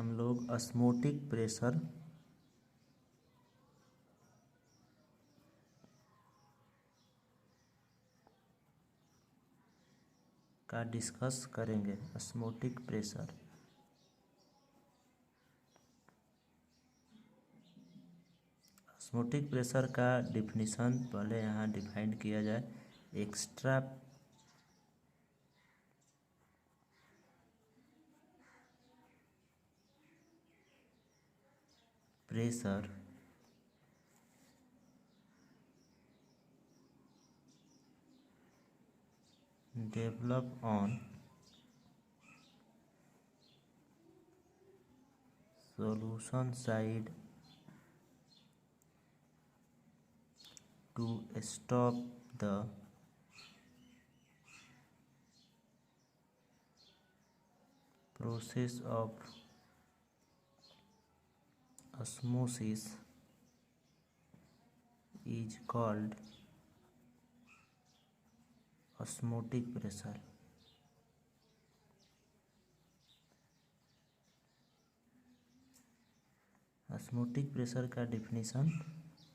हम लोग osmotic pressure का डिस्कस करेंगे। ऑस्मोटिक प्रेशर, ऑस्मोटिक प्रेशर का डिफिनीशन पहले यहाँ डिफाइन किया जाए। Extra pressure develop on solution side to stop the process of osmosis is called osmotic pressure। Osmotic pressure का डिफिनीशन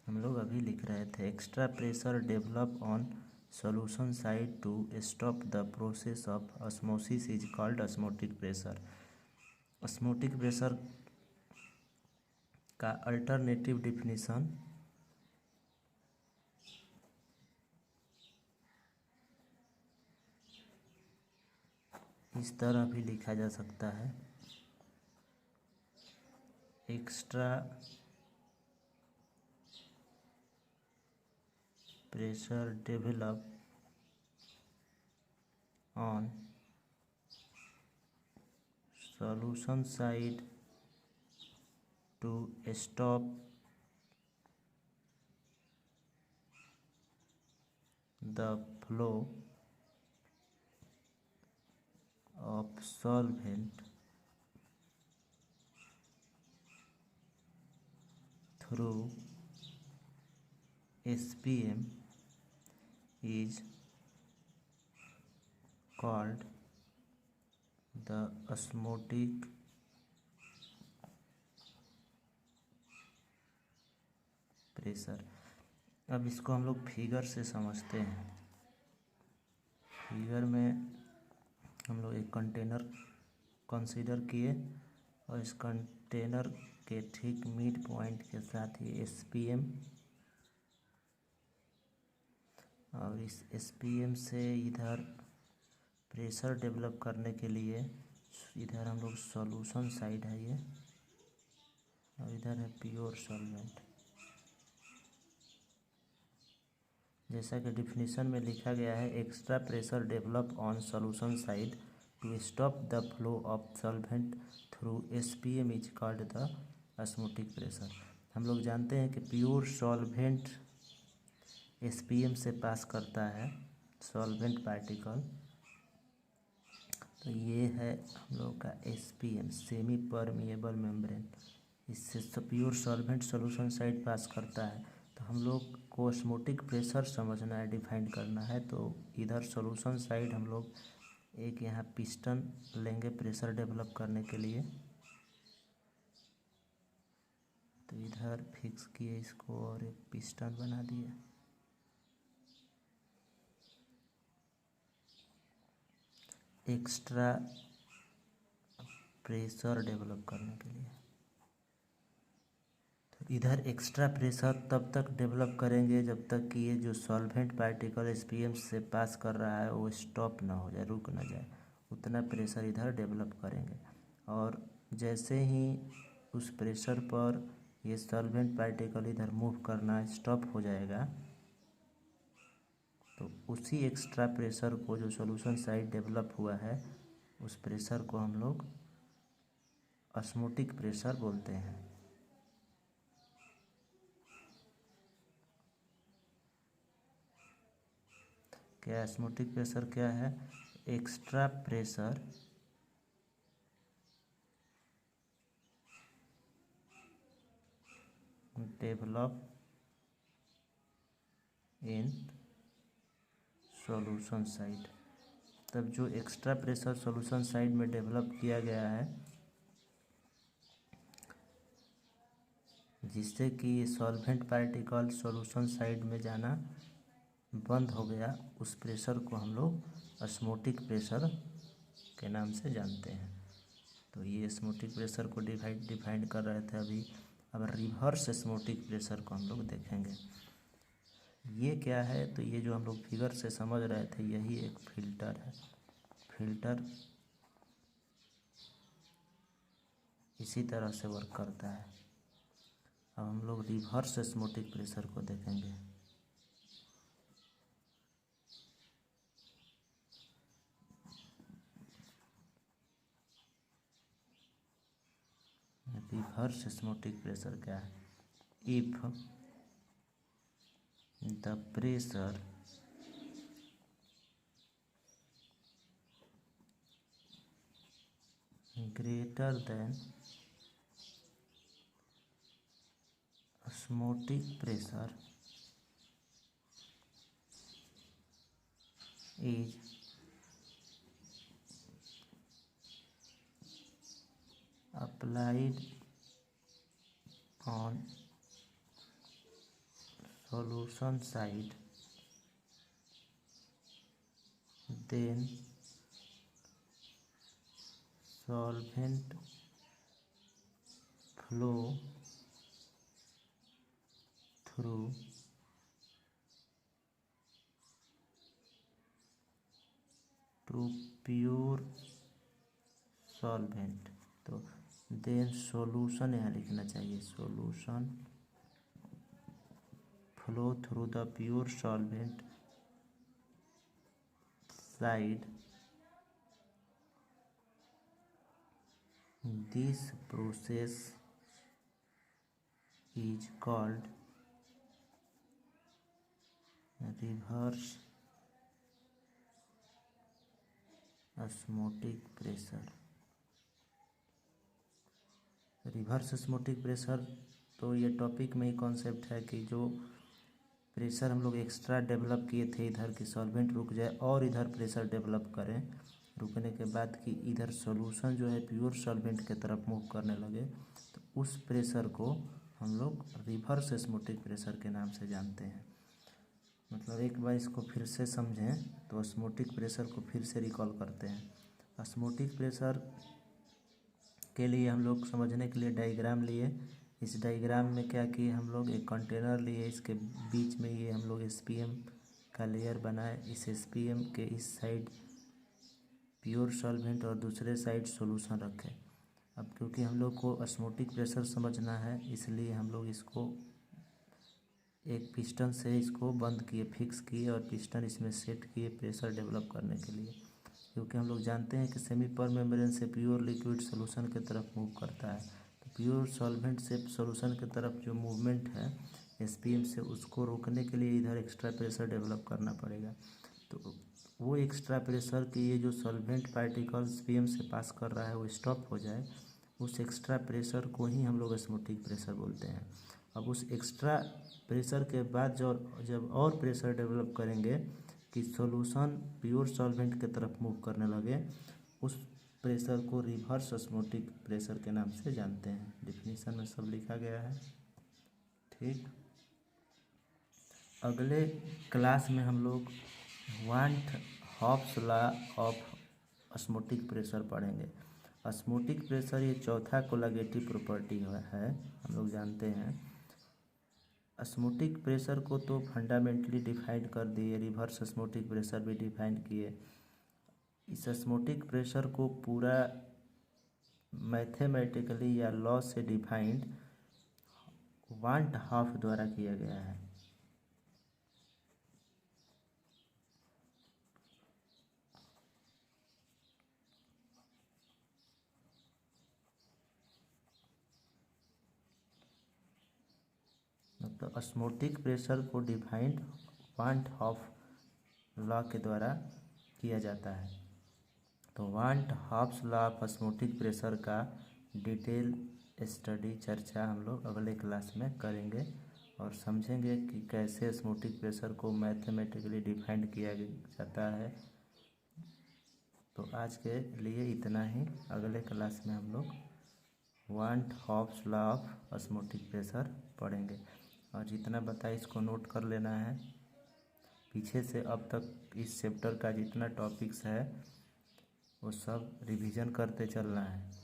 हम लोग अभी लिख रहे थे। Extra pressure develop on solution side to stop the process of osmosis is called osmotic pressure. Osmotic pressure का alternative definition इस तरह भी लिखा जा सकता है। Extra pressure develop on solution side to stop the flow of solvent through SPM is called the osmotic pressure. अब इसको हम लोग फिगर से समझते हैं। फिगर में हम लोग एक कंटेनर कंसीडर किए और इस कंटेनर के ठीक मिड पॉइंट के साथ ही SPM, और इस SPM से इधर प्रेशर डेवलप करने के लिए इधर हम लोग सॉल्यूशन साइड है ये, और इधर है प्योर सॉल्वेंट। जैसा कि डिफिनीशन में लिखा गया है, extra pressure develop on solution side to stop the flow of solvent through SPM is called the osmotic pressure. हम लोग जानते हैं कि प्योर सॉल्वेंट SPM से पास करता है सॉल्वेंट पार्टिकल, तो ये है हम लोग का SPM, सेमी परमिएबल मेम्ब्रेन। इससे प्योर सॉल्वेंट सॉल्यूशन साइड पास करता है। तो हम लोग को ऑस्मोटिक प्रेशर समझना है, डिफाइन करना है। तो इधर सॉल्यूशन साइड हम लोग एक यहाँ पिस्टन लेंगे प्रेशर डेवलप करने के लिए। तो इधर फिक्स किए इसको और एक पिस्टन बना दिए। एक्स्ट्रा प्रेशर डेवलप करने के लिए तो इधर एक्स्ट्रा प्रेशर तब तक डेवलप करेंगे जब तक कि ये जो सॉल्वेंट पार्टिकल SPM से पास कर रहा है वो स्टॉप ना हो जाए, रुक ना जाए, उतना प्रेशर इधर डेवलप करेंगे। और जैसे ही उस प्रेशर पर ये सॉल्वेंट पार्टिकल इधर मूव करना स्टॉप हो जाएगा, तो उसी एक्स्ट्रा प्रेशर को जो सॉल्यूशन साइड डेवलप हुआ है उस प्रेशर को हम लोग ऑस्मोटिक प्रेशर बोलते हैं। क्या ऑस्मोटिक प्रेशर क्या है? Extra pressure develop in solution side. तब जो एक्स्ट्रा प्रेशर सॉल्यूशन साइड में डेवलप किया गया है जिससे कि ये सॉल्वेंट पार्टिकल सॉल्यूशन साइड में जाना बंद हो गया, उस प्रेशर को हम लोग ऑस्मोटिक प्रेशर के नाम से जानते हैं। तो ये ऑस्मोटिक प्रेशर को डिफाइन कर रहे थे अभी। अब रिवर्स ऑस्मोटिक प्रेशर को हम लोग देखेंगे। ये क्या है, तो ये जो हम लोग फिगर से समझ रहे थे, यही एक फिल्टर है। फिल्टर इसी तरह से वर्क करता है। अब हम लोग रिवर्स ऑस्मोटिक प्रेशर को देखेंगे। रिवर्स ऑस्मोटिक प्रेशर क्या है? If the pressure greater than osmotic pressure is applied on solution side, then solvent flow through to pure solvent। तो देन सॉल्यूशन यहाँ लिखना चाहिए, solution flow through the pure solvent side. This process is called reverse osmotic pressure। Reverse osmotic pressure, तो ये topic में ही concept है कि जो प्रेशर हम लोग एक्स्ट्रा डेवलप किए थे इधर की सॉल्वेंट रुक जाए और इधर प्रेशर डेवलप करें, रुकने के बाद कि इधर सॉल्यूशन जो है प्योर सॉल्वेंट के तरफ मूव करने लगे, तो उस प्रेशर को हम लोग रिवर्स ऑस्मोटिक प्रेशर के नाम से जानते हैं। मतलब एक बार इसको फिर से समझें तो ऑस्मोटिक प्रेशर को फिर से रिकॉल करते हैं। ऑस्मोटिक प्रेशर के लिए हम लोग समझने के लिए डायग्राम लिए। इस डायग्राम में क्या किए, हम लोग एक कंटेनर लिए, इसके बीच में ये हम लोग एसपीएम का लेयर बनाए। इस एसपीएम के इस साइड प्योर सॉल्वेंट और दूसरे साइड सॉल्यूशन रखें। अब क्योंकि हम लोग को ऑस्मोटिक प्रेशर समझना है, इसलिए हम लोग इसको एक पिस्टन से इसको बंद किए, फिक्स किए और पिस्टन इसमें सेट किए प्रेशर डेवलप करने के लिए। क्योंकि हम लोग जानते हैं कि सेमी पर मेम्ब्रेन से प्योर लिक्विड सॉल्यूशन की तरफ मूव करता है, तो प्योर सॉल्वेंट से सॉल्यूशन की तरफ जो मूवमेंट है एसपीएम से, उसको रोकने के लिए इधर एक्स्ट्रा प्रेशर डेवलप करना पड़ेगा। तो वो एक्स्ट्रा प्रेशर कि ये जो सॉल्वेंट पार्टिकल्स एसपीएम से पास कर रहा है वो स्टॉप हो जाए, उस एक्स्ट्रा प्रेशर को ही हम लोग ऑस्मोटिक प्रेशर बोलते हैं। अब उस एक्स्ट्रा प्रेशर के बाद जब और प्रेशर डेवलप करेंगे कि सॉल्यूशन प्योर सॉल्वेंट की तरफ मूव करने लगे, उस प्रेशर को रिवर्स ऑस्मोटिक प्रेशर के नाम से जानते हैं। डिफिनीशन में सब लिखा गया है। ठीक, अगले क्लास में हम लोग van't Hoff's law of osmotic pressure पढ़ेंगे। ऑस्मोटिक प्रेशर ये चौथा कोलैगेटिव प्रॉपर्टी है, हम लोग जानते हैं। ऑस्मोटिक प्रेशर को तो फंडामेंटली डिफाइन कर दिए, रिवर्स ऑस्मोटिक प्रेशर भी डिफाइन किए। इस ऑस्मोटिक प्रेशर को पूरा मैथमेटिकली या लॉ से डिफाइंड वांट हॉफ द्वारा किया गया है। तो ऑस्मोटिक प्रेशर को डिफाइंड वांट हॉफ लॉ के द्वारा किया जाता है। तो van't Hoff's law of osmotic pressure का डिटेल स्टडी चर्चा हम लोग अगले क्लास में करेंगे और समझेंगे कि कैसे ऑस्मोटिक प्रेशर को मैथमेटिकली डिफाइंड किया जाता है। तो आज के लिए इतना ही, अगले क्लास में हम लोग van't Hoff's law of osmotic pressure पढ़ेंगे। और जितना बताया इसको नोट कर लेना है। पीछे से अब तक इस चैप्टर का जितना टॉपिक्स है वो सब रिवीजन करते चलना है।